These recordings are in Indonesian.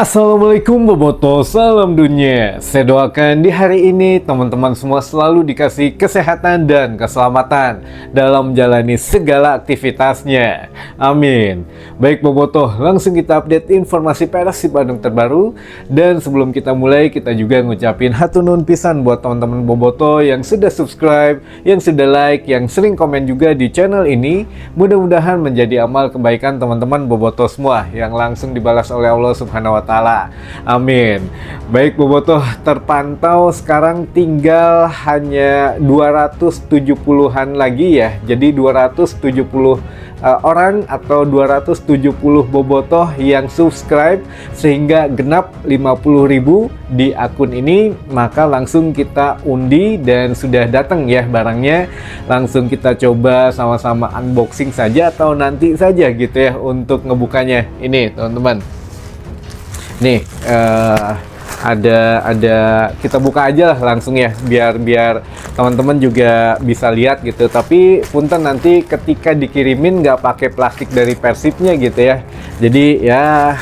Assalamualaikum Boboto, salam dunia. Saya doakan di hari ini teman-teman semua selalu dikasih kesehatan dan keselamatan dalam menjalani segala aktivitasnya. Amin. Baik Boboto, langsung kita update informasi Persib Bandung terbaru. Dan sebelum kita mulai, kita juga ngucapin hatur nuhun pisan buat teman-teman Boboto yang sudah subscribe, yang sudah like, yang sering komen juga di channel ini. Mudah-mudahan menjadi amal kebaikan teman-teman Boboto semua yang langsung dibalas oleh Allah Subhanahu wa Ta'ala. Amin. Baik Boboto, terpantau sekarang tinggal hanya 270-an lagi ya. Jadi 270 orang atau 270 Bobotoh yang subscribe sehingga genap 50.000 di akun ini, maka langsung kita undi dan sudah datang ya barangnya. Langsung kita coba sama-sama unboxing saja atau nanti saja gitu ya untuk ngebukanya. Ini teman-teman. Nih ada kita buka aja lah langsung ya biar teman-teman juga bisa lihat gitu. Tapi punten nanti ketika dikirimin nggak pakai plastik dari Persibnya gitu ya. Jadi ya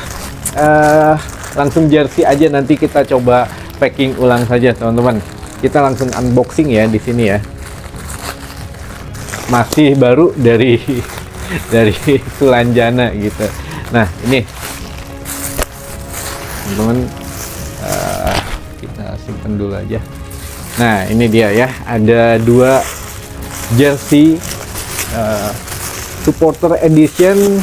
langsung jersey aja, nanti kita coba packing ulang saja teman-teman. Kita langsung unboxing ya di sini ya. Masih baru dari Sulanjana gitu. Nah ini teman-teman, kita simpen dulu aja. Nah ini dia ya, ada dua jersey supporter edition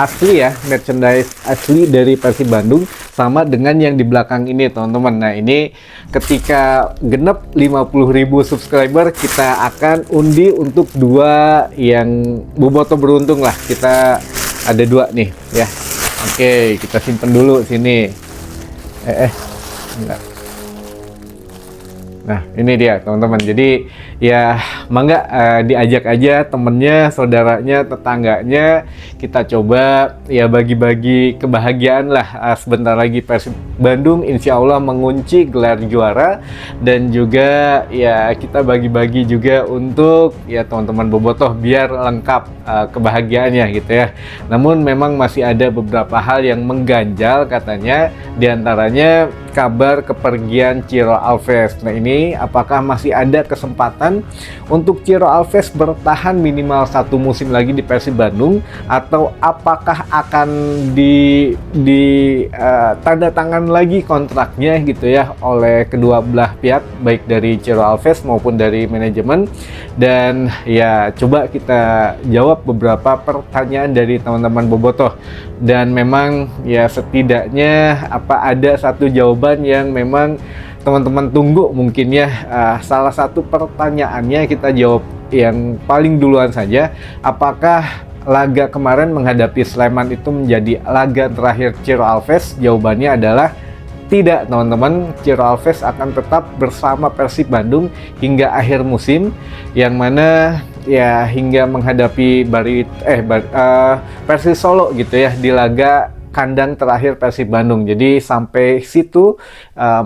asli ya, merchandise asli dari Persib Bandung, sama dengan yang di belakang ini teman-teman. Nah ini ketika genep 50.000 subscriber, kita akan undi untuk dua yang Boboto beruntung lah. Kita ada dua nih ya. Oke, kita simpen dulu sini. Enggak. Nah ini dia teman-teman, jadi ya mangga diajak aja temennya, saudaranya, tetangganya, kita coba ya bagi-bagi kebahagiaan lah. Sebentar lagi Persib Bandung insya Allah mengunci gelar juara, dan juga ya kita bagi-bagi juga untuk ya teman-teman Bobotoh biar lengkap kebahagiaannya gitu ya. Namun memang masih ada beberapa hal yang mengganjal katanya, diantaranya kabar kepergian Ciro Alves. Nah ini apakah masih ada kesempatan untuk Ciro Alves bertahan minimal satu musim lagi di Persib Bandung, atau apakah akan tanda tangan lagi kontraknya gitu ya oleh kedua belah pihak, baik dari Ciro Alves maupun dari manajemen. Dan ya coba kita jawab beberapa pertanyaan dari teman-teman Bobotoh, dan memang ya setidaknya ada satu jawaban yang memang teman-teman tunggu mungkin ya. Salah satu pertanyaannya kita jawab yang paling duluan saja. Apakah laga kemarin menghadapi Sleman itu menjadi laga terakhir Ciro Alves? Jawabannya adalah tidak teman-teman. Ciro Alves akan tetap bersama Persib Bandung hingga akhir musim, yang mana ya hingga menghadapi Persis Solo gitu ya di laga kandang terakhir Persib Bandung. Jadi sampai situ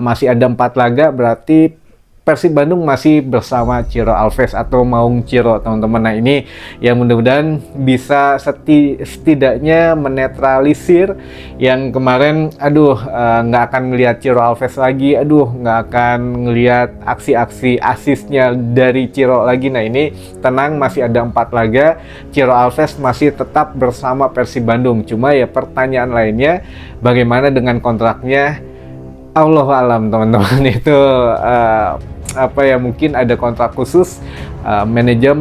masih ada 4 laga, berarti Persib Bandung masih bersama Ciro Alves atau Maung Ciro teman-teman. Nah ini yang mudah-mudahan bisa setidaknya menetralisir yang kemarin nggak akan ngelihat Ciro Alves lagi, nggak akan ngelihat aksi-aksi asisnya dari Ciro lagi. Nah ini tenang, masih ada 4 laga, Ciro Alves masih tetap bersama Persib Bandung. Cuma ya pertanyaan lainnya, bagaimana dengan kontraknya? Allah alam teman-teman, itu mungkin ada kontrak khusus manajer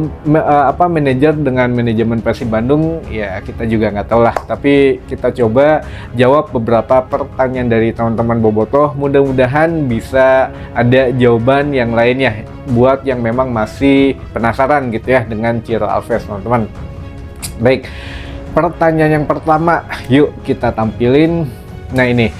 dengan manajemen Persib Bandung, ya kita juga nggak tahu lah. Tapi kita coba jawab beberapa pertanyaan dari teman-teman Bobotoh, mudah-mudahan bisa ada jawaban yang lainnya buat yang memang masih penasaran gitu ya dengan Ciro Alves teman-teman. Baik, pertanyaan yang pertama yuk kita tampilin. Nah ini,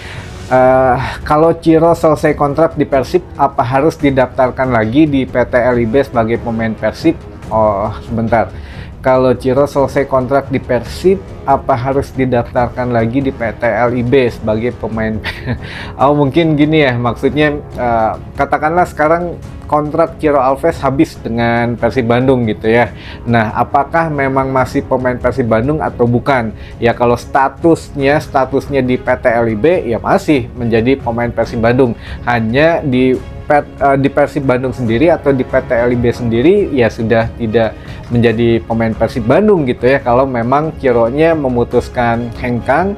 kalau Ciro selesai kontrak di Persib, apa harus didaftarkan lagi di PT LIB sebagai pemain Persib? Oh sebentar, kalau Ciro selesai kontrak di Persib, apa harus didaftarkan lagi di PT LIB sebagai pemain? Oh mungkin gini ya, maksudnya katakanlah sekarang kontrak Ciro Alves habis dengan Persib Bandung gitu ya. Nah, apakah memang masih pemain Persib Bandung atau bukan? Ya kalau statusnya di PT LIB ya masih menjadi pemain Persib Bandung. Hanya di Persib Bandung sendiri atau di PT LIB sendiri ya sudah tidak menjadi pemain Persib Bandung gitu ya, kalau memang Cironya memutuskan hengkang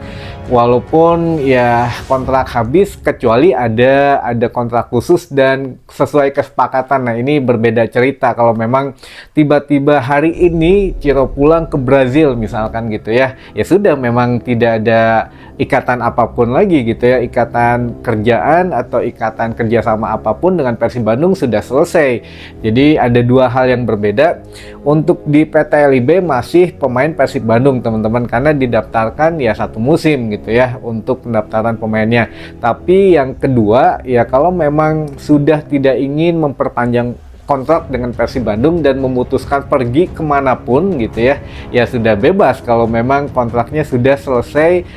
walaupun ya kontrak habis, kecuali ada kontrak khusus dan sesuai kesepakatan. Nah, ini berbeda cerita kalau memang tiba-tiba hari ini Ciro pulang ke Brazil misalkan gitu ya, ya sudah, memang tidak ada ikatan apapun lagi gitu ya, ikatan kerjaan atau ikatan kerjasama apapun dengan Persib Bandung sudah selesai. Jadi ada dua hal yang berbeda. Untuk di PT LIB masih pemain Persib Bandung teman-teman, karena didaftarkan ya 1 musim gitu ya untuk pendaftaran pemainnya. Tapi yang kedua ya, kalau memang sudah tidak ingin memperpanjang kontrak dengan Persib Bandung dan memutuskan pergi kemanapun gitu ya, ya sudah bebas kalau memang kontraknya sudah selesai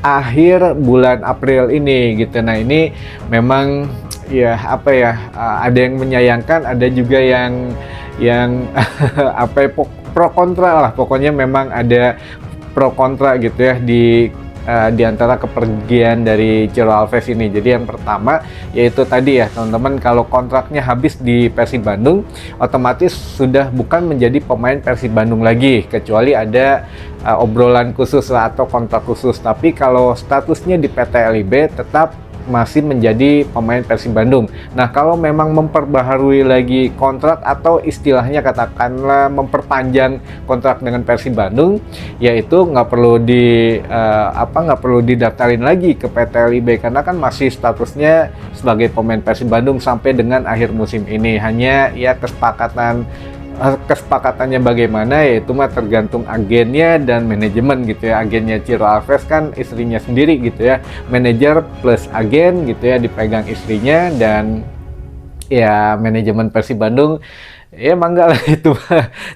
akhir bulan April ini gitu. Nah, ini memang ya apa ya, ada yang menyayangkan, ada juga yang apa ya, pro kontra lah, pokoknya memang ada pro kontra gitu ya di antara kepergian dari Ciro Alves ini. Jadi yang pertama yaitu tadi ya teman-teman, kalau kontraknya habis di Persib Bandung otomatis sudah bukan menjadi pemain Persib Bandung lagi, kecuali ada obrolan khusus atau kontrak khusus. Tapi kalau statusnya di PT LIB tetap masih menjadi pemain Persib Bandung. Nah, kalau memang memperbaharui lagi kontrak atau istilahnya katakanlah memperpanjang kontrak dengan Persib Bandung, yaitu nggak perlu didaftarin lagi ke PT LIB, karena kan masih statusnya sebagai pemain Persib Bandung sampai dengan akhir musim ini. Hanya ya kesepakatannya bagaimana, yaitu mah tergantung agennya dan manajemen gitu ya. Agennya Ciro Alves kan istrinya sendiri gitu ya, manajer plus agen gitu ya, dipegang istrinya, dan ya manajemen Persib Bandung ya mangga lah itu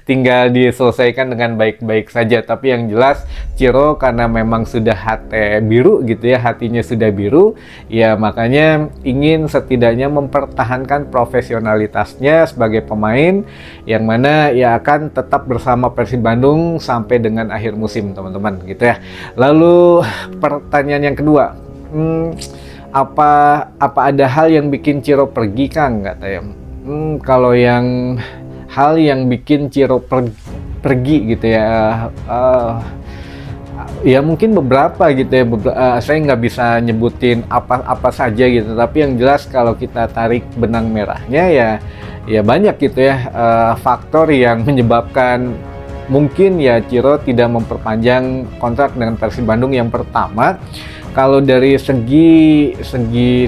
tinggal diselesaikan dengan baik-baik saja. Tapi yang jelas Ciro karena memang sudah hati biru gitu ya, hatinya sudah biru ya, makanya ingin setidaknya mempertahankan profesionalitasnya sebagai pemain yang mana ya akan tetap bersama Persib Bandung sampai dengan akhir musim teman-teman gitu ya. Lalu pertanyaan yang kedua, apa ada hal yang bikin Ciro pergi Kang, katanya. Kalau hal yang bikin Ciro pergi gitu ya, ya mungkin beberapa gitu ya. Saya nggak bisa nyebutin apa saja gitu, tapi yang jelas kalau kita tarik benang merahnya ya banyak gitu ya faktor yang menyebabkan mungkin ya Ciro tidak memperpanjang kontrak dengan Persib Bandung. Yang pertama, kalau dari segi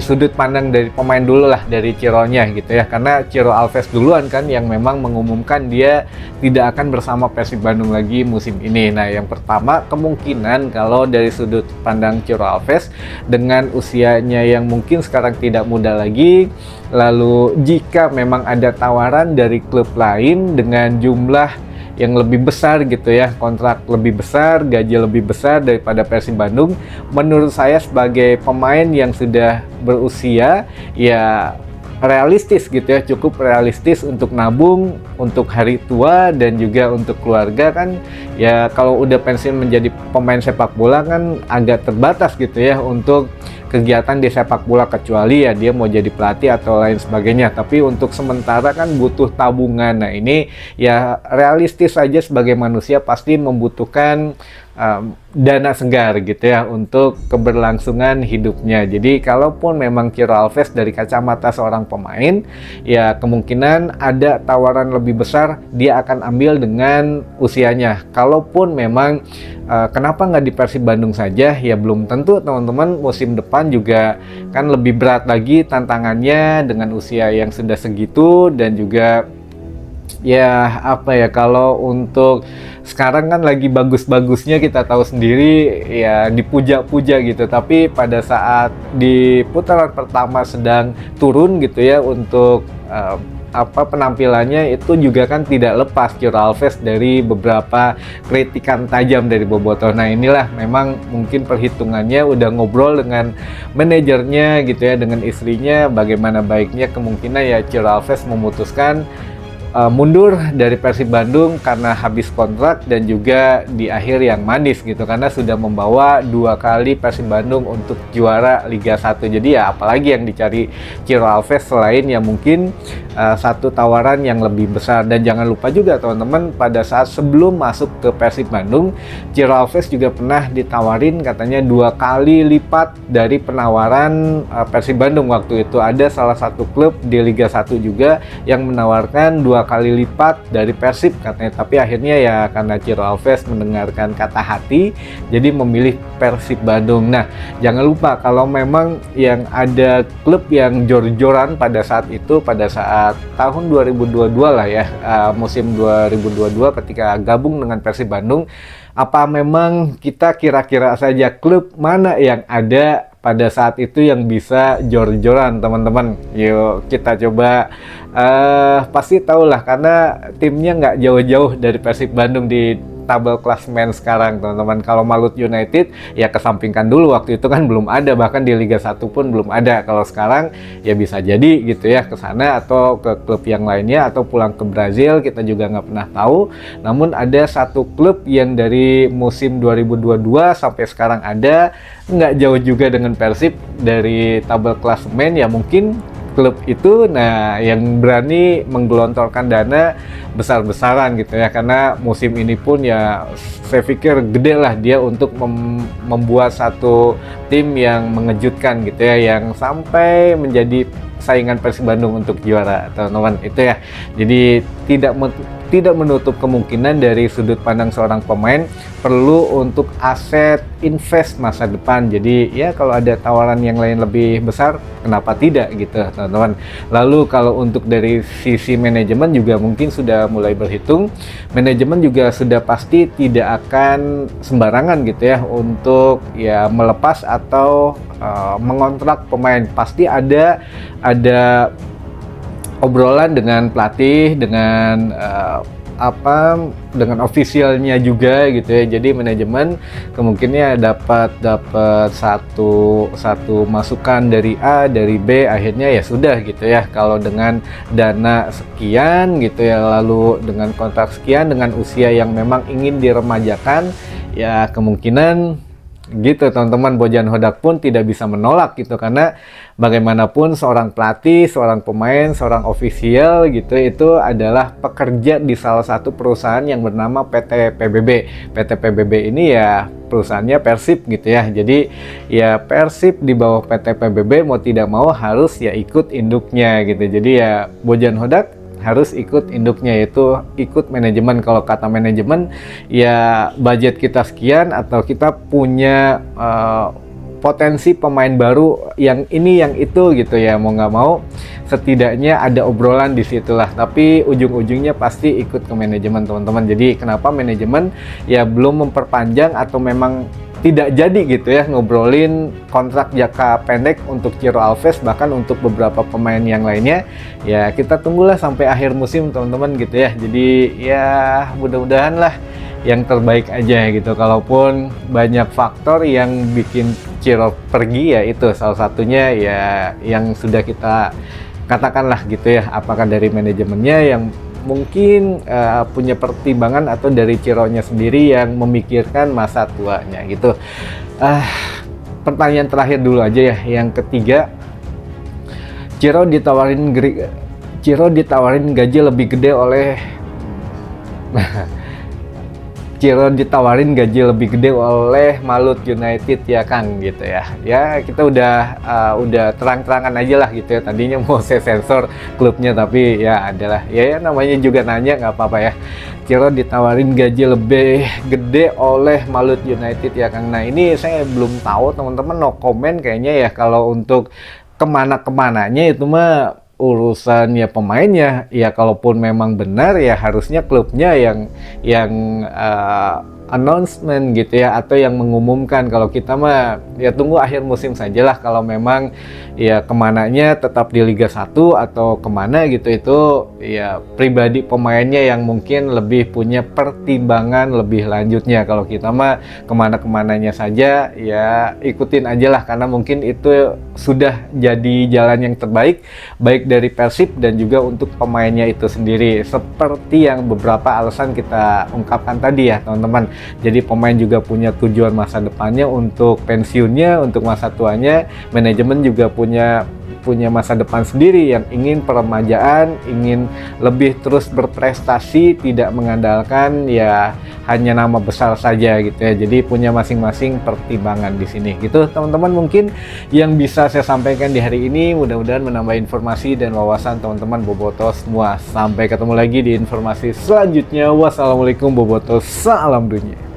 sudut pandang dari pemain dulu lah, dari Cironya gitu ya, karena Ciro Alves duluan kan yang memang mengumumkan dia tidak akan bersama Persib Bandung lagi musim ini. Nah, yang pertama kemungkinan kalau dari sudut pandang Ciro Alves dengan usianya yang mungkin sekarang tidak muda lagi, lalu jika memang ada tawaran dari klub lain dengan jumlah yang lebih besar gitu ya, kontrak lebih besar, gaji lebih besar daripada Persib Bandung, menurut saya sebagai pemain yang sudah berusia ya realistis gitu ya, cukup realistis untuk nabung untuk hari tua dan juga untuk keluarga kan. Ya kalau udah pensiun menjadi pemain sepak bola kan agak terbatas gitu ya untuk kegiatan di sepak bola, kecuali ya dia mau jadi pelatih atau lain sebagainya. Tapi untuk sementara kan butuh tabungan. Nah, ini ya realistis saja, sebagai manusia pasti membutuhkan dana segar gitu ya untuk keberlangsungan hidupnya. Jadi kalaupun memang Ciro Alves dari kacamata seorang pemain, ya kemungkinan ada tawaran lebih besar dia akan ambil dengan usianya. Kalaupun memang kenapa nggak di Persib Bandung saja, ya belum tentu teman-teman. Musim depan juga kan lebih berat lagi tantangannya dengan usia yang sudah segitu, dan juga ya apa ya, kalau untuk sekarang kan lagi bagus-bagusnya, kita tahu sendiri ya, dipuja-puja gitu, tapi pada saat di putaran pertama sedang turun gitu ya untuk penampilannya itu juga kan tidak lepas Ciro Alves dari beberapa kritikan tajam dari Bobotoh. Nah inilah memang mungkin perhitungannya udah ngobrol dengan manajernya gitu ya, dengan istrinya, bagaimana baiknya kemungkinan ya Ciro Alves memutuskan mundur dari Persib Bandung karena habis kontrak dan juga di akhir yang manis gitu, karena sudah membawa 2 kali Persib Bandung untuk juara Liga 1. Jadi ya apalagi yang dicari Ciro Alves selain ya mungkin satu tawaran yang lebih besar. Dan jangan lupa juga teman-teman, pada saat sebelum masuk ke Persib Bandung, Ciro Alves juga pernah ditawarin katanya 2 kali lipat dari penawaran Persib Bandung waktu itu. Ada salah satu klub di Liga 1 juga yang menawarkan 2 kali lipat dari Persib katanya, tapi akhirnya ya karena Ciro Alves mendengarkan kata hati jadi memilih Persib Bandung. Nah jangan lupa kalau memang yang ada klub yang jor-joran pada saat itu, pada saat tahun 2022 lah ya, musim 2022 ketika gabung dengan Persib Bandung, apa memang kita kira-kira saja klub mana yang ada pada saat itu yang bisa jor-joran teman-teman? Yuk kita coba, pasti tahulah karena timnya nggak jauh-jauh dari Persib Bandung di tabel klasemen sekarang teman-teman. Kalau Malut United ya kesampingkan dulu, waktu itu kan belum ada, bahkan di Liga 1 pun belum ada. Kalau sekarang ya bisa jadi gitu ya ke sana atau ke klub yang lainnya atau pulang ke Brazil, kita juga nggak pernah tahu. Namun ada satu klub yang dari musim 2022 sampai sekarang ada, nggak jauh juga dengan Persib dari tabel klasemen, ya mungkin klub itu nah yang berani menggelontorkan dana besar-besaran gitu ya, karena musim ini pun ya saya pikir gede lah dia untuk membuat satu tim yang mengejutkan gitu ya, yang sampai menjadi saingan Persib Bandung untuk juara teman-teman itu ya. Jadi tidak menutup kemungkinan dari sudut pandang seorang pemain perlu untuk aset invest masa depan. Jadi ya kalau ada tawaran yang lain lebih besar, kenapa tidak gitu teman-teman. Lalu kalau untuk dari sisi manajemen juga mungkin sudah mulai berhitung. Manajemen juga sudah pasti tidak akan sembarangan gitu ya untuk ya melepas atau mengontrak pemain. Pasti ada obrolan dengan pelatih, dengan dengan ofisialnya juga gitu ya. Jadi manajemen kemungkinannya dapat satu masukan dari A, dari B, akhirnya ya sudah gitu ya. Kalau dengan dana sekian gitu ya, lalu dengan kontrak sekian, dengan usia yang memang ingin diremajakan, ya kemungkinan gitu teman-teman, Bojan Hodak pun tidak bisa menolak gitu, karena bagaimanapun seorang pelatih, seorang pemain, seorang ofisial gitu itu adalah pekerja di salah satu perusahaan yang bernama PT PBB. PT PBB ini ya perusahaannya Persib gitu ya. Jadi ya Persib di bawah PT PBB mau tidak mau harus ya ikut induknya gitu. Jadi ya Bojan Hodak harus ikut induknya, yaitu ikut manajemen. Kalau kata manajemen ya budget kita sekian atau kita punya potensi pemain baru yang ini yang itu gitu ya, mau nggak mau setidaknya ada obrolan di situlah, tapi ujung-ujungnya pasti ikut ke manajemen teman-teman. Jadi kenapa manajemen ya belum memperpanjang atau memang tidak jadi gitu ya ngobrolin kontrak jangka pendek untuk Ciro Alves, bahkan untuk beberapa pemain yang lainnya ya kita tunggulah sampai akhir musim teman-teman gitu ya. Jadi ya mudah-mudahan lah yang terbaik aja gitu. Kalaupun banyak faktor yang bikin Ciro pergi ya itu salah satunya ya yang sudah kita katakanlah gitu ya, apakah dari manajemennya yang mungkin punya pertimbangan atau dari Cironya sendiri yang memikirkan masa tuanya gitu. Pertanyaan terakhir dulu aja ya, yang ketiga, Ciro ditawarin gaji lebih gede oleh Ciro ditawarin gaji lebih gede oleh Malut United ya Kang gitu ya. Ya kita udah terang-terangan aja lah gitu ya. Tadinya mau saya sensor klubnya tapi ya adalah ya namanya juga nanya, nggak apa-apa ya. Ciro ditawarin gaji lebih gede oleh Malut United ya Kang. Nah ini saya belum tahu teman-teman, no comment kayaknya ya. Kalau untuk kemana-kemananya itu mah urusan ya pemainnya ya, kalaupun memang benar ya harusnya klubnya yang announcement gitu ya, atau yang mengumumkan. Kalau kita mah ya tunggu akhir musim sajalah kalau memang ya kemananya tetap di Liga 1 atau kemana gitu, itu ya pribadi pemainnya yang mungkin lebih punya pertimbangan lebih lanjutnya. Kalau kita mah kemana-kemananya saja ya ikutin aja lah, karena mungkin itu sudah jadi jalan yang terbaik baik dari Persib dan juga untuk pemainnya itu sendiri, seperti yang beberapa alasan kita ungkapkan tadi ya teman-teman. Jadi pemain juga punya tujuan masa depannya untuk pensiunnya, untuk masa tuanya. Manajemen juga punya masa depan sendiri yang ingin peremajaan, ingin lebih terus berprestasi, tidak mengandalkan ya hanya nama besar saja gitu ya. Jadi punya masing-masing pertimbangan di sini gitu teman-teman. Mungkin yang bisa saya sampaikan di hari ini, mudah-mudahan menambah informasi dan wawasan teman-teman bobotoh semua. Sampai ketemu lagi di informasi selanjutnya. Wassalamualaikum bobotoh, salam dunia.